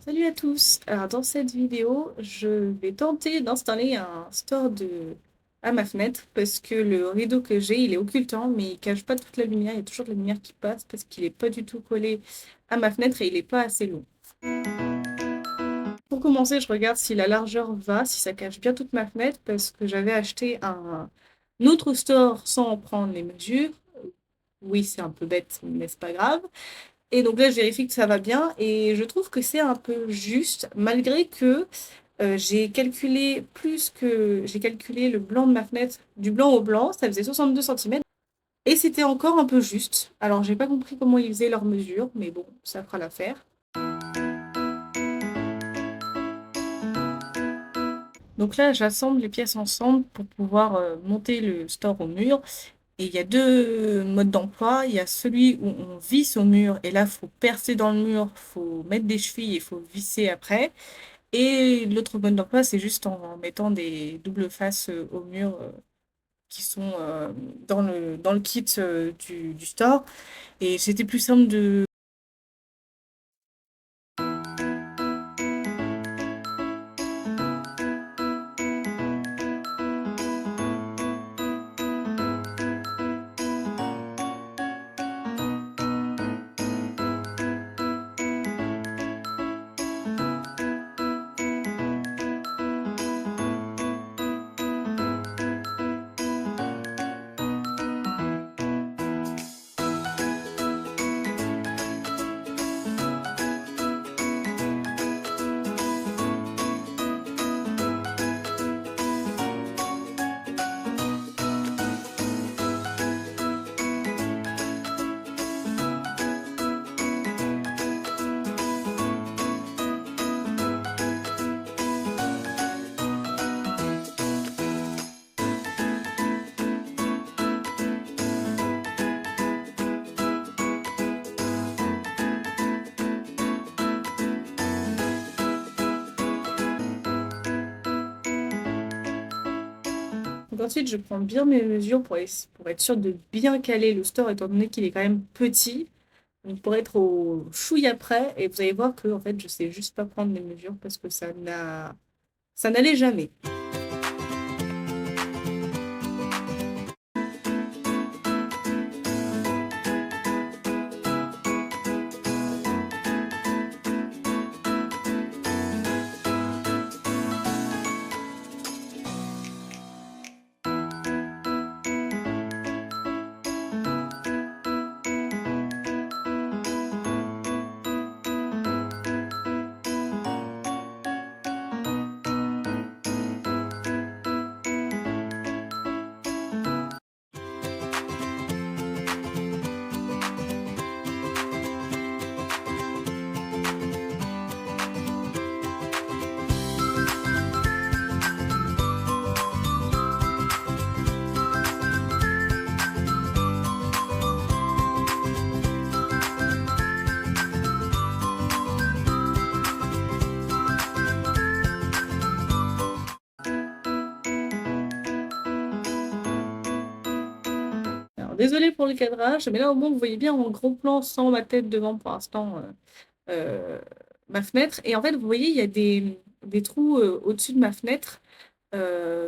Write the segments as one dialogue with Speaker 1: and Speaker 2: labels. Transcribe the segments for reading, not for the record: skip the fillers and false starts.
Speaker 1: Salut à tous! Alors dans cette vidéo, je vais tenter d'installer un store à ma fenêtre parce que le rideau que j'ai, il est occultant mais il cache pas toute la lumière, il y a toujours de la lumière qui passe parce qu'il est pas du tout collé à ma fenêtre et il est pas assez long. Pour commencer, je regarde si la largeur va, si ça cache bien toute ma fenêtre parce que j'avais acheté un autre store sans en prendre les mesures. Oui, c'est un peu bête, mais c'est pas grave. Et donc là, je vérifie que ça va bien et je trouve que c'est un peu juste, malgré que j'ai calculé le blanc de ma fenêtre du blanc au blanc, ça faisait 62 centimètres et c'était encore un peu juste. Alors, j'ai pas compris comment ils faisaient leurs mesures, mais bon, ça fera l'affaire. Donc là, j'assemble les pièces ensemble pour pouvoir monter le store au mur. Et il y a deux modes d'emploi. Il y a celui où on visse au mur et là, il faut percer dans le mur, il faut mettre des chevilles et il faut visser après. Et l'autre mode d'emploi, c'est juste en mettant des doubles faces au mur qui sont dans le kit du store. Et c'était plus simple de... Donc ensuite, je prends bien mes mesures pour être sûre de bien caler le store, étant donné qu'il est quand même petit. Donc pour être au chouïa près, et vous allez voir que en fait, je sais juste pas prendre les mesures parce que ça n'allait jamais. Alors, désolée pour le cadrage, mais là au moins vous voyez bien en gros plan sans ma tête devant pour l'instant euh, ma fenêtre. Et en fait, vous voyez, il y a des trous au-dessus de ma fenêtre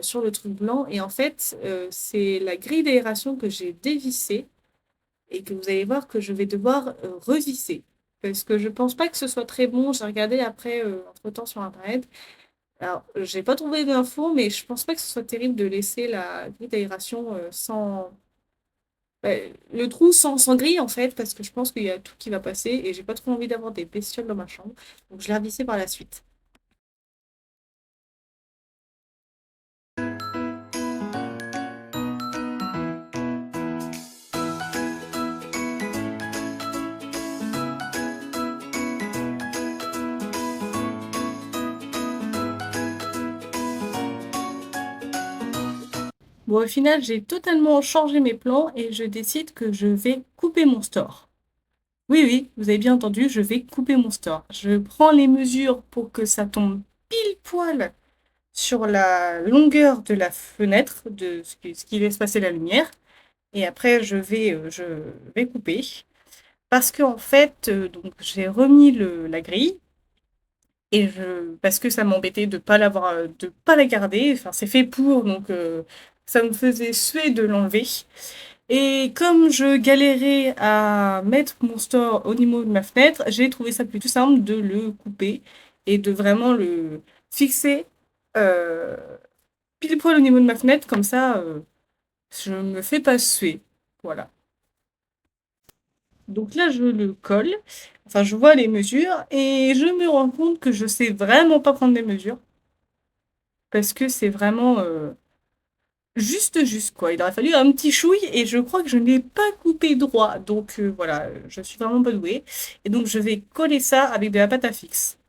Speaker 1: sur le truc blanc. Et en fait, c'est la grille d'aération que j'ai dévissée et que vous allez voir que je vais devoir revisser. Parce que je pense pas que ce soit très bon. J'ai regardé après, entre-temps sur Internet. Alors, j'ai pas trouvé d'infos, mais je pense pas que ce soit terrible de laisser la grille d'aération sans le trou sans grille en fait, parce que je pense qu'il y a tout qui va passer et j'ai pas trop envie d'avoir des bestioles dans ma chambre. Donc je l'ai revissé par la suite. Bon, au final, j'ai totalement changé mes plans et je décide que je vais couper mon store. Oui, oui, vous avez bien entendu, je vais couper mon store. Je prends les mesures pour que ça tombe pile poil sur la longueur de la fenêtre, de ce qui laisse passer la lumière. Et après, je vais couper. Parce que en fait, donc j'ai remis la grille Parce que ça m'embêtait de pas de pas la garder. Enfin, c'est fait pour, donc ça me faisait suer de l'enlever. Et comme je galérais à mettre mon store au niveau de ma fenêtre, j'ai trouvé ça plutôt simple de le couper et de vraiment le fixer euh, pile poil au niveau de ma fenêtre, comme ça je me fais pas suer. Voilà. Donc là, je le colle, enfin je vois les mesures et je me rends compte que je sais vraiment pas prendre des mesures parce que c'est vraiment juste quoi. Il aurait fallu un petit chouille et je crois que je n'ai pas coupé droit. Donc voilà, je suis vraiment pas douée. Et donc je vais coller ça avec de la pâte à fixe.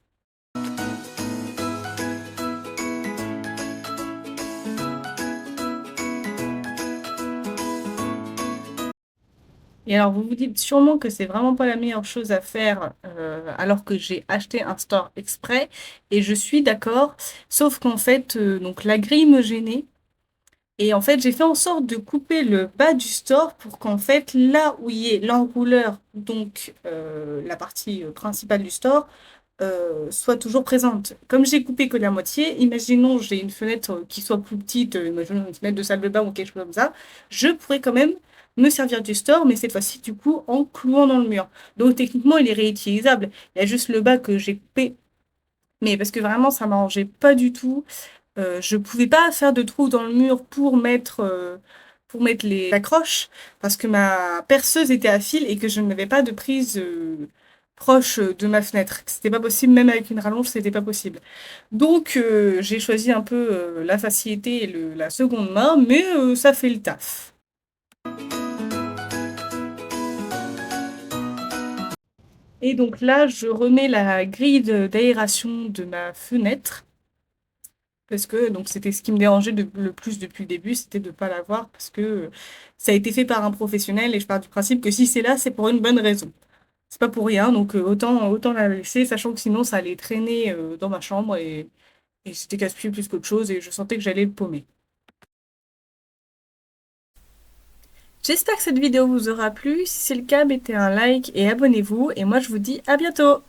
Speaker 1: Et alors vous vous dites sûrement que c'est vraiment pas la meilleure chose à faire alors que j'ai acheté un store exprès et je suis d'accord. Sauf qu'en fait, donc la grille me gênait. Et en fait, j'ai fait en sorte de couper le bas du store pour qu'en fait, là où il y ait l'enrouleur, donc la partie principale du store, soit toujours présente. Comme j'ai coupé que la moitié, imaginons j'ai une fenêtre qui soit plus petite, imaginons une fenêtre de salle de bain ou quelque chose comme ça, je pourrais quand même me servir du store, mais cette fois-ci, du coup, en clouant dans le mur. Donc techniquement, il est réutilisable. Il y a juste le bas que j'ai coupé, mais parce que vraiment, ça m'arrangeait pas du tout. Je pouvais pas faire de trou dans le mur pour mettre les accroches parce que ma perceuse était à fil et que je n'avais pas de prise proche de ma fenêtre. C'était pas possible, même avec une rallonge, c'était pas possible. Donc j'ai choisi un peu la facilité et la seconde main, mais ça fait le taf. Et donc là, je remets la grille d'aération de ma fenêtre. Parce que donc c'était ce qui me dérangeait le plus depuis le début, c'était de ne pas l'avoir parce que ça a été fait par un professionnel et je pars du principe que si c'est là, c'est pour une bonne raison. C'est pas pour rien, donc autant la laisser, sachant que sinon ça allait traîner dans ma chambre et c'était casse-pied plus qu'autre chose et je sentais que j'allais le paumer. J'espère que cette vidéo vous aura plu. Si c'est le cas, mettez un like et abonnez-vous. Et moi je vous dis à bientôt!